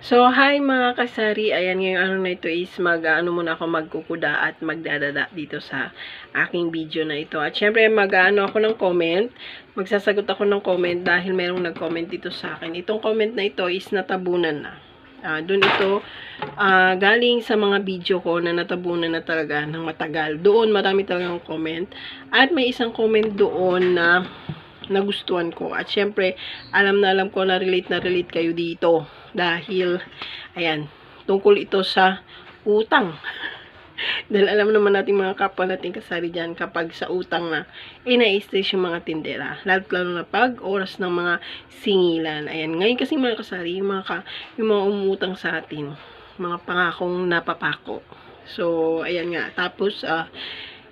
So, hi mga kasari. Ayan, ngayong araw na ito is muna ako magkukuda at magdadada dito sa aking video na ito. At syempre, ako ng comment. Magsasagot ako ng comment dahil merong nag-comment dito sa akin. Itong comment na ito is natabunan na. Doon ito galing sa mga video ko na natabunan na talaga ng matagal. Doon marami talagang comment. At may isang comment doon na nagustuhan ko. At syempre, alam ko na relate kayo dito. Dahil, ayan, tungkol ito sa utang. Dahil alam naman natin mga kapwa natin kasari dyan, kapag sa utang na, ina-stress yung mga tindera. Lalo na pag oras ng mga singilan. Ayan, ngayon kasi mga kasari, yung mga umutang sa atin, mga pangakong napapako. So, ayan nga. Tapos,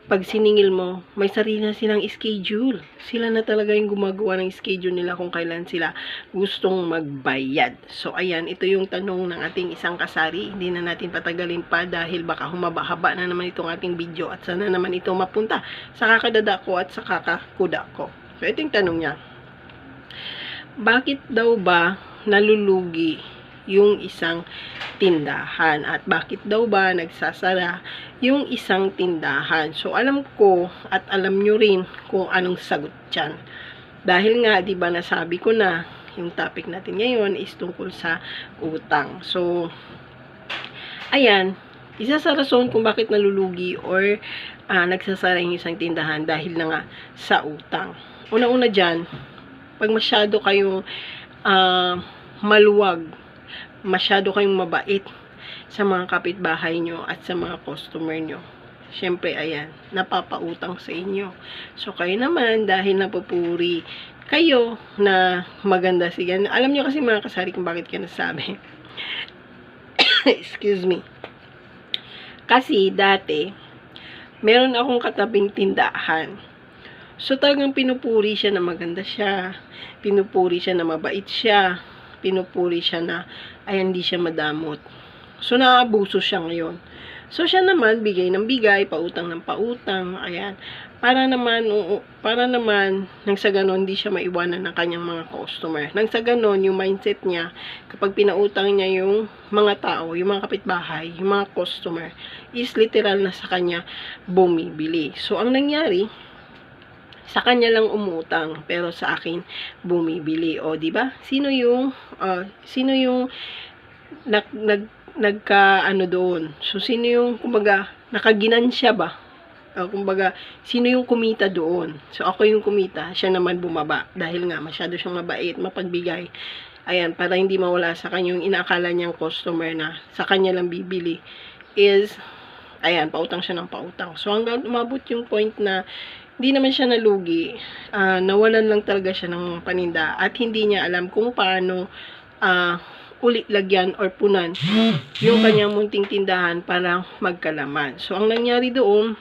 pag siningil mo, may sarili na silang schedule. Sila na talaga yung gumagawa ng schedule nila kung kailan sila gustong magbayad. So, ayan, ito yung tanong ng ating isang kasari. Hindi na natin patagalin pa dahil baka humaba-haba na naman itong ating video at sana naman ito mapunta sa kakadada ko at sa kakakuda ko. So, ito yung tanong niya. Bakit daw ba nalulugi yung isang tindahan at bakit daw ba nagsasara yung isang tindahan? So alam ko at alam nyo rin kung anong sagot dyan, dahil nga 'di ba nasabi ko na yung topic natin ngayon is tungkol sa utang. So ayan, isa sa rason kung bakit nalulugi or nagsasara yung isang tindahan dahil na nga sa utang. Una-una dyan, pag masyado kayong maluwag, masyado kayong mabait sa mga kapitbahay nyo at sa mga customer nyo, syempre ayan, napapautang sa inyo. So kayo naman, dahil napupuri kayo na maganda siya. Alam nyo kasi mga kasari kung bakit kayo nasabi. Excuse me. Kasi dati, meron akong katabing tindahan. So talagang pinupuri siya na maganda siya, pinupuri siya na mabait siya, pinupuri siya na ayan, hindi siya madamot. So naabuso siya ngayon. So siya naman bigay ng bigay, pautang ng pautang, ayan. Para naman nang sa ganon hindi siya maiwanan ng kanyang mga customer. Nang sa ganon yung mindset niya kapag pinautang niya yung mga tao, yung mga kapitbahay, yung mga customer, is literal na sa kanya bumibili. So ang nangyari, sa kanya lang umutang pero sa akin bumibili. O di ba? Sino yung nagka doon? So sino yung kumbaga nakaginansya ba? Kumbaga sino yung kumita doon? So ako yung kumita, siya naman bumaba dahil nga masyado siyang mabait, mapagbigay. Ayan, para hindi mawala sa kanya yung inaakala niyang customer na sa kanya lang bibili is ayan, pautang siya ng pautang. So hanggang umabot yung point na hindi naman siya nalugi, nawalan lang talaga siya ng paninda at hindi niya alam kung paano ulit lagyan or punan yung kanyang munting tindahan para magkalaman. So ang nangyari doon,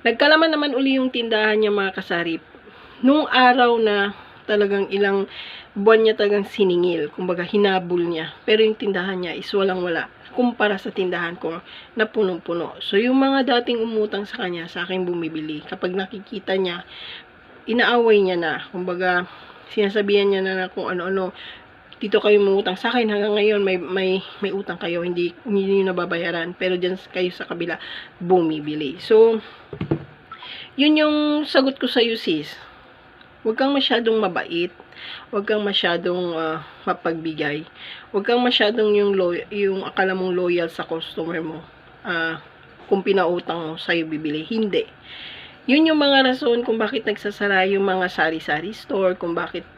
nagkalaman naman uli yung tindahan niya mga kasari. Nung araw na talagang ilang buwan niya talagang siningil, kumbaga hinabol niya, pero yung tindahan niya is walang-wala kumpara sa tindahan ko na punong-puno. So, yung mga dating umutang sa kanya, sa akin bumibili. Kapag nakikita niya, inaaway niya na. Kumbaga, sinasabihan niya na kung ano-ano, dito kayo umutang sa akin, hanggang ngayon may utang kayo, hindi niyo nababayaran, pero dyan kayo sa kabila bumibili. So, yun yung sagot ko sa iyo, sis. Huwag kang masyadong mabait. Huwag kang masyadong mapagbigay. Huwag kang masyadong yung akala mong loyal sa customer mo. Kung pinautang mo, sa'yo bibili. Hindi. Yun yung mga rason kung bakit nagsasara yung mga sari-sari store, kung bakit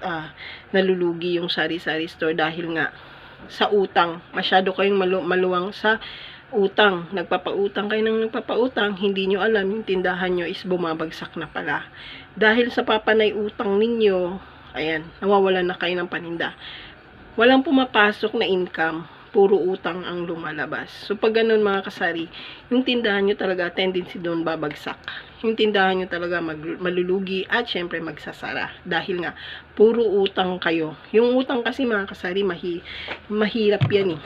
nalulugi yung sari-sari store dahil nga sa utang. Masyado kayong maluwang sa utang. Nagpapautang kayo ng nagpapautang, hindi nyo alam yung tindahan nyo is bumabagsak na pala. Dahil sa papanay utang ninyo, ayan, nawawalan na kayo ng paninda. Walang pumapasok na income, puro utang ang lumalabas. So pag ganun mga kasari, yung tindahan nyo talaga tendency doon babagsak. Yung tindahan nyo talaga malulugi at syempre magsasara. Dahil nga, puro utang kayo. Yung utang kasi mga kasari, mahirap yan eh.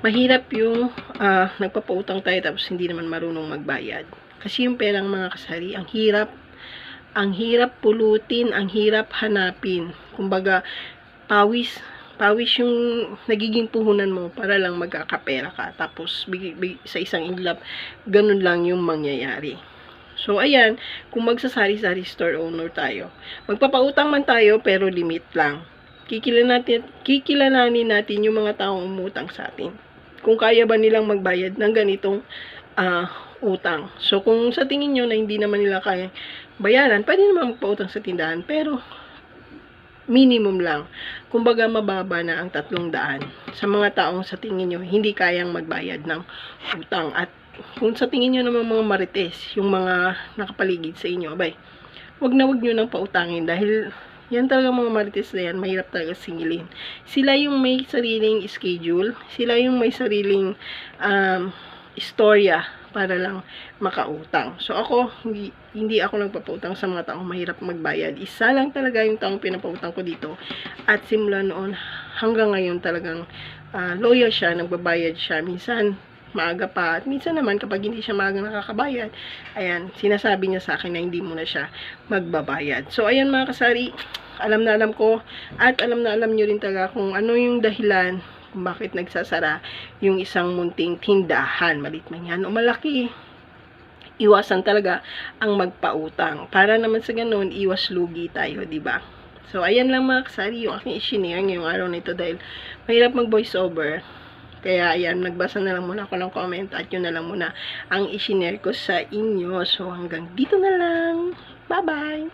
Mahirap yung nagpapautang tayo tapos hindi naman marunong magbayad. Kasi yung perang mga kasari, ang hirap pulutin, ang hirap hanapin. Kumbaga, pawis pawis yung nagiging puhunan mo para lang magkakapera ka. Tapos, sa isang iglap, ganun lang yung mangyayari. So, ayan, kung magsasari-sari store owner tayo, magpapautang man tayo, pero limit lang. Kikilalanin natin yung mga taong umutang sa atin. Kung kaya ba nilang magbayad ng ganitong utang. So, kung sa tingin nyo na hindi naman nila kaya bayaran, pwede naman magpautang sa tindahan, pero minimum lang. Kumbaga, mababa na ang 300 sa mga taong sa tingin nyo hindi kayang magbayad ng utang. At kung sa tingin nyo naman mga marites, yung mga nakapaligid sa inyo, abay, wag nyo nang pautangin dahil yan talaga mga marites na yan, mahirap talaga singilin. Sila yung may sariling schedule, sila yung may sariling istorya para lang makautang. So ako, hindi ako nagpapautang sa mga taong mahirap magbayad. Isa lang talaga yung taong pinapautang ko dito. At simula noon hanggang ngayon talagang loyal siya, nagbabayad siya. Minsan maaga pa, at minsan naman kapag hindi siya maaga nakakabayad, ayan, sinasabi niya sa akin na hindi muna siya magbabayad. So ayan mga kasari, alam na alam ko at alam na alam nyo rin talaga kung ano yung dahilan kung bakit nagsasara yung isang munting tindahan, malit man yan o malaki. Iwasan talaga ang magpautang para naman sa ganun iwas lugi tayo, di ba? So ayan lang mga kasari yung aking i-share ngayong araw na ito dahil mahirap mag voice over. Kaya ayan, nagbasa na lang muna ako ng comment at yun na lang muna ang i-share ko sa inyo. So hanggang dito na lang. Bye bye.